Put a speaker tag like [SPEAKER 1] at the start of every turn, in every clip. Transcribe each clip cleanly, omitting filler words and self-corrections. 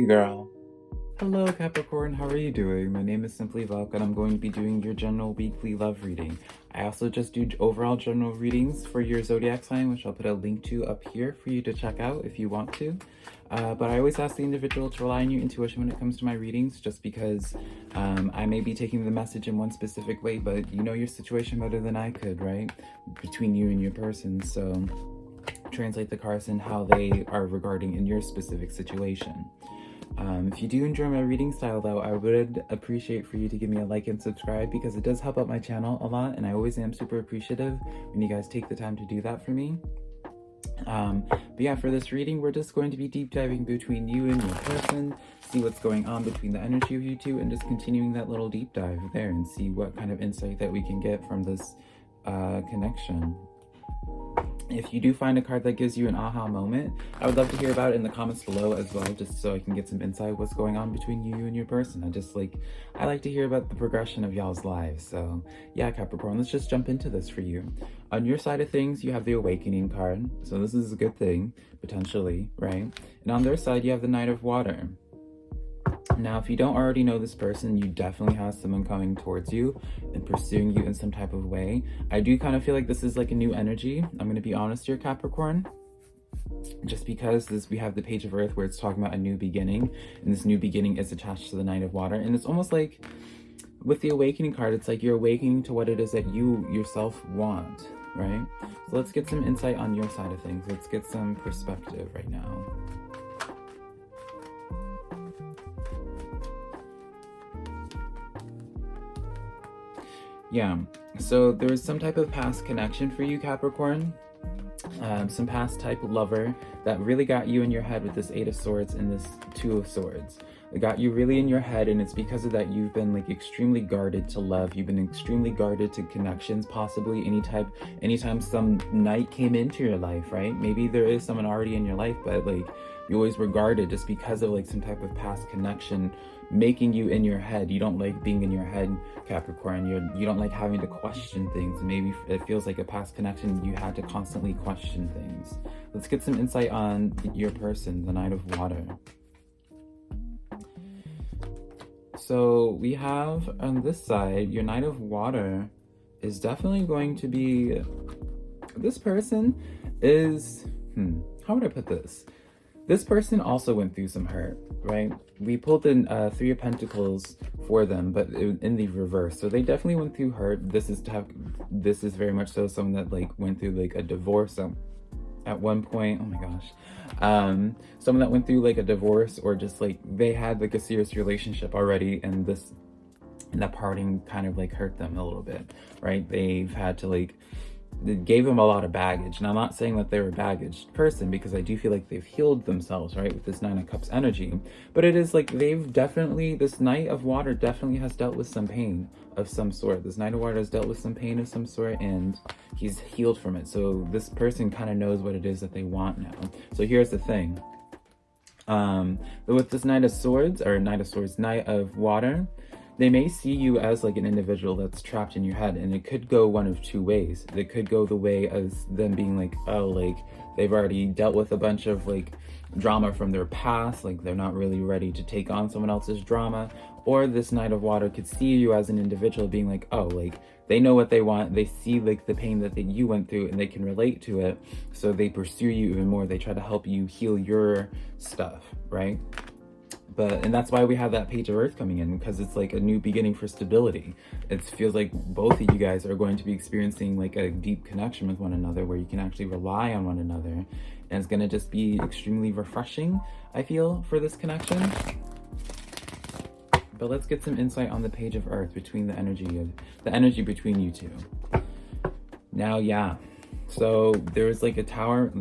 [SPEAKER 1] Hey girl. Hello Capricorn, how are you doing? My name is SimplyVelca and I'm going to be doing your general weekly love reading. I also just do overall general readings for your zodiac sign, which I'll put a link to up here for you to check out if you want to. But I always ask the individual to rely on your intuition when it comes to my readings, just because I may be taking the message in one specific way, but you know your situation better than I could, right? Between you and your person, so translate the cards and how they are regarding in your specific situation. If you do enjoy my reading style though, I would appreciate for you to give me a like and subscribe, because it does help out my channel a lot, and I always am super appreciative when you guys take the time to do that for me. But yeah, for this reading, we're just going to be deep diving between you and your person, see what's going on between the energy of you two, and just continuing that little deep dive there and see what kind of insight that we can get from this connection. If you do find a card that gives you an aha moment, I would love to hear about it in the comments below as well, just so I can get some insight what's going on between you and your person. I like to hear about the progression of y'all's lives. So yeah, Capricorn, let's just jump into this for you. On your side of things, you have the Awakening card. So this is a good thing, potentially, right? And on their side, you have the Knight of Water. Now, if you don't already know this person, you definitely have someone coming towards you and pursuing you in some type of way. I do kind of feel like this is like a new energy. I'm going to be honest here, Capricorn. Just because we have the Page of Earth where it's talking about a new beginning, and this new beginning is attached to the Knight of Water. And it's almost like with the Awakening card, it's like you're awakening to what it is that you yourself want, right? So let's get some insight on your side of things. Let's get some perspective right now. Yeah, so there is some type of past connection for you, Capricorn. Some past type lover that really got you in your head with this Eight of Swords and this Two of Swords. It got you really in your head, and it's because of that you've been like extremely guarded to love. You've been extremely guarded to connections, possibly anytime some knight came into your life, right? Maybe there is someone already in your life, but like you always were guarded just because of like some type of past connection making you in your head. You don't like being in your head, Capricorn. You don't like having to question things. Maybe it feels like a past connection, you had to constantly question things. Let's get some insight on your person, the Knight of Water. So we have on this side, your Knight of Water is definitely going to be, this person is, how would I put this? This person also went through some hurt, right? We pulled in Three of Pentacles for them, but in the reverse. So they definitely went through hurt. This is very much so someone that like went through like a divorce at one point. Oh my gosh. Someone that went through like a divorce, or just like they had like a serious relationship already, and that parting kind of like hurt them a little bit, right? They've had to like, it gave them a lot of baggage. And I'm not saying that they're a baggaged person, because I do feel like they've healed themselves, right, with this Nine of Cups energy. But it is like this Knight of Water definitely has dealt with some pain of some sort. This Knight of Water has dealt with some pain of some sort, and he's healed from it. So this person kind of knows what it is that they want now. So here's the thing. With this Knight of Water, they may see you as like an individual that's trapped in your head, and it could go one of two ways. It could go the way as them being like, oh, like they've already dealt with a bunch of like drama from their past, like they're not really ready to take on someone else's drama. Or this Knight of Water could see you as an individual being like, oh, like they know what they want, they see like the pain that you went through, and they can relate to it, so they pursue you even more. They try to help you heal your stuff, right? And that's why we have that Page of Earth coming in, because it's like a new beginning for stability. It feels like both of you guys are going to be experiencing like a deep connection with one another, where you can actually rely on one another, and it's going to just be extremely refreshing, I feel, for this connection. But let's get some insight on the Page of Earth, between the energy between you two. Now, yeah. So there's like a tower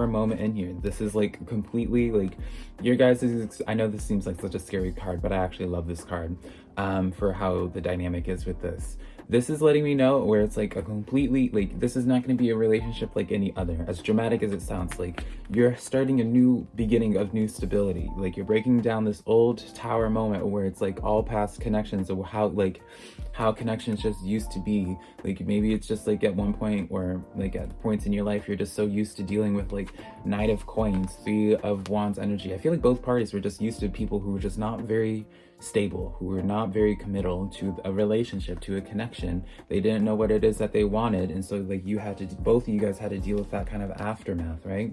[SPEAKER 1] moment in here. This is like completely like your guys' I know this seems like such a scary card, but I actually love this card for how the dynamic is with this. This is letting me know where it's like a completely, like, this is not going to be a relationship like any other. As dramatic as it sounds, like you're starting a new beginning of new stability. Like you're breaking down this old tower moment where it's like all past connections of how how connections just used to be. Like maybe it's just like at one point, or like at points in your life, you're just so used to dealing with like Knight of Coins, Three of Wands energy. I feel like both parties were just used to people who were just not very stable, who were not very committal to a relationship, to a connection. They didn't know what it is that they wanted, and so like both of you guys had to deal with that kind of aftermath, right?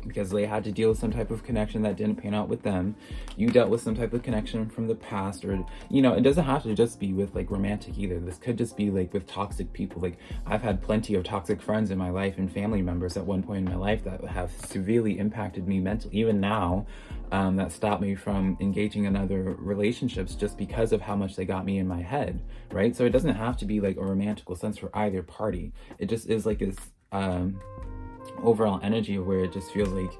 [SPEAKER 1] Because they had to deal with some type of connection that didn't pan out with them. You dealt with some type of connection from the past, or you know, it doesn't have to just be with like romantic either. This could just be like with toxic people. Like I've had plenty of toxic friends in my life and family members at one point in my life that have severely impacted me mentally, even now, that stopped me from engaging in other relationships just because of how much they got me in my head, right? So it doesn't have to be like a romantical sense for either party. It just is like this overall energy where it just feels like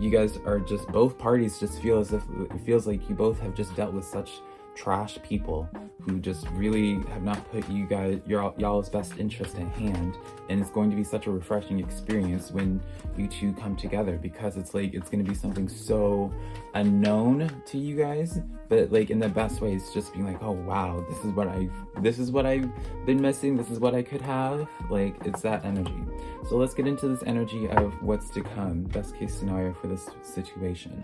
[SPEAKER 1] you guys are just, both parties just feel as if it feels like you both have just dealt with such trash people who just really have not put you guys, y'all's best interest at hand. And it's going to be such a refreshing experience when you two come together, because it's like it's going to be something so unknown to you guys, but like in the best way. It's just being like, oh wow, this is what I've been missing, this is what I could have. Like it's that energy. So let's get into this energy of what's to come, best case scenario for this situation.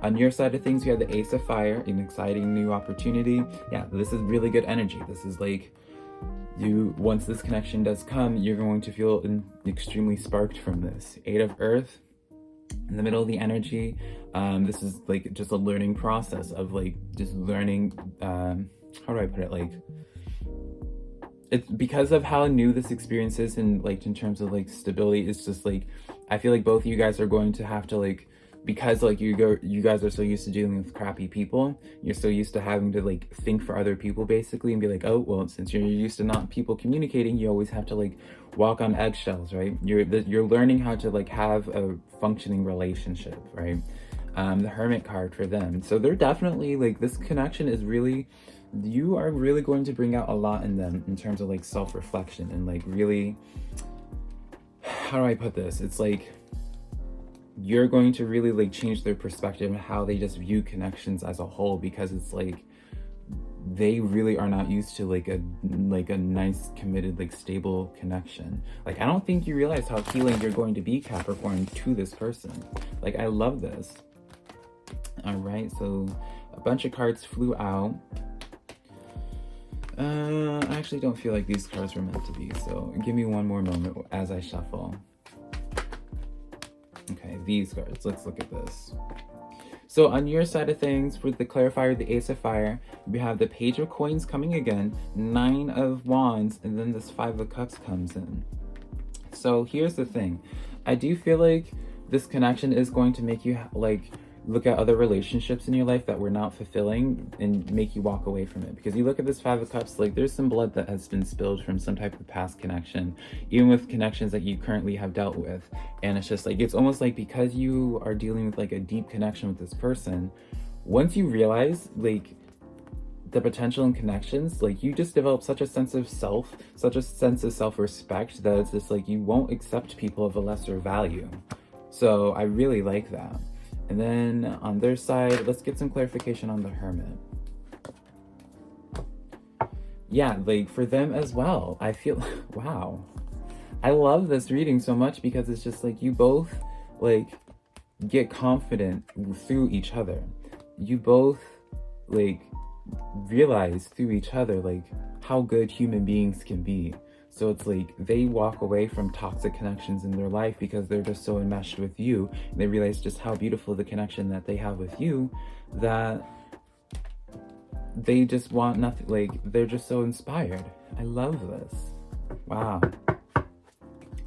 [SPEAKER 1] On your side of things, we have the Ace of Fire, an exciting new opportunity. Yeah, this is really good energy. This is like, once this connection does come, you're going to feel extremely sparked from this. Eight of Earth, in the middle of the energy. This is like just a learning process of like, just learning, how do I put it? Like, it's because of how new this experience is, and like in terms of like stability, it's just like, I feel like both of you guys are going to have to like, because like you guys are so used to dealing with crappy people, you're so used to having to like think for other people basically, and be like, oh well, since you're used to not people communicating, you always have to like walk on eggshells, right? You're learning how to like have a functioning relationship, right? The Hermit card for them. So they're definitely like, this connection is really, you are really going to bring out a lot in them in terms of like self-reflection, and like really, how do I put this? It's like, you're going to really like change their perspective and how they just view connections as a whole, because it's like they really are not used to like a nice, committed, like stable connection. Like I don't think you realize how healing you're going to be, Capricorn, to this person. Like I love this. All right, so a bunch of cards flew out. I actually don't feel like these cards were meant to be, so give me one more moment as I shuffle. Okay, these cards, let's look at this. So on your side of things, with the clarifier, the Ace of Fire, we have the Page of Coins coming again, Nine of Wands, and then this Five of Cups comes in. So here's the thing. I do feel like this connection is going to make you like look at other relationships in your life that were not fulfilling and make you walk away from it. Because you look at this Five of Cups, like there's some blood that has been spilled from some type of past connection, even with connections that you currently have dealt with. And it's just like, it's almost like because you are dealing with like a deep connection with this person, once you realize like the potential in connections, like you just develop such a sense of self, such a sense of self-respect, that it's just like you won't accept people of a lesser value. So I really like that. And then on their side, let's get some clarification on the Hermit. Yeah, like for them as well, I feel, wow. I love this reading so much, because it's just like you both like get confident through each other. You both like realize through each other like how good human beings can be. So it's like they walk away from toxic connections in their life because they're just so enmeshed with you. And they realize just how beautiful the connection that they have with you, that they just want nothing, like they're just so inspired. I love this. Wow.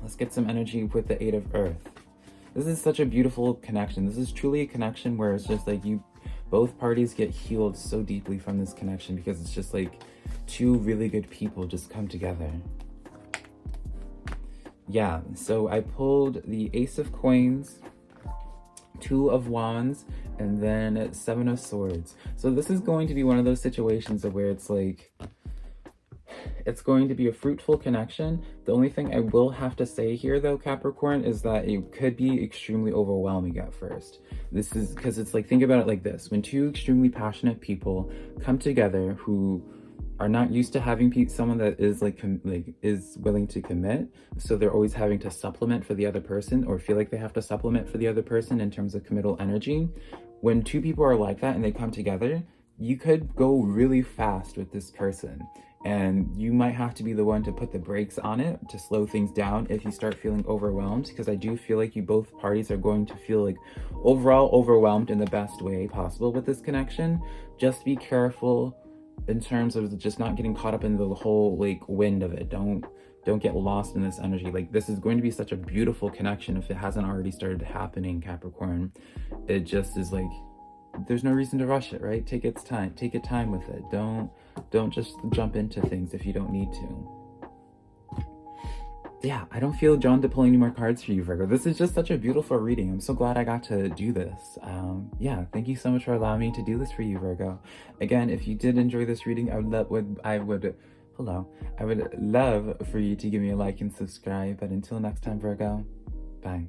[SPEAKER 1] Let's get some energy with the Eight of Earth. This is such a beautiful connection. This is truly a connection where it's just like both parties get healed so deeply from this connection, because it's just like two really good people just come together. Yeah, so I pulled the Ace of Coins, Two of Wands, and then Seven of Swords. So this is going to be one of those situations where it's like, it's going to be a fruitful connection. The only thing I will have to say here though, Capricorn, is that it could be extremely overwhelming at first. This is because it's like, think about it like this. When two extremely passionate people come together who are not used to having someone that is is willing to commit, so they're always having to supplement for the other person, or feel like they have to supplement for the other person in terms of committal energy. When two people are like that and they come together, you could go really fast with this person, and you might have to be the one to put the brakes on it to slow things down if you start feeling overwhelmed, because I do feel like you both parties are going to feel like overall overwhelmed in the best way possible with this connection. Just be careful in terms of just not getting caught up in the whole like wind of it. Don't get lost in this energy. Like, this is going to be such a beautiful connection if it hasn't already started happening, Capricorn. It just is like, there's no reason to rush it, right? Take its time. Take your time with it. Don't just jump into things if you don't need to. Yeah, I don't feel drawn to pull any more cards for you, Virgo. This is just such a beautiful reading. I'm so glad I got to do this. Yeah, thank you so much for allowing me to do this for you, Virgo. Again, if you did enjoy this reading, I would love for you to give me a like and subscribe. But until next time, Virgo, bye.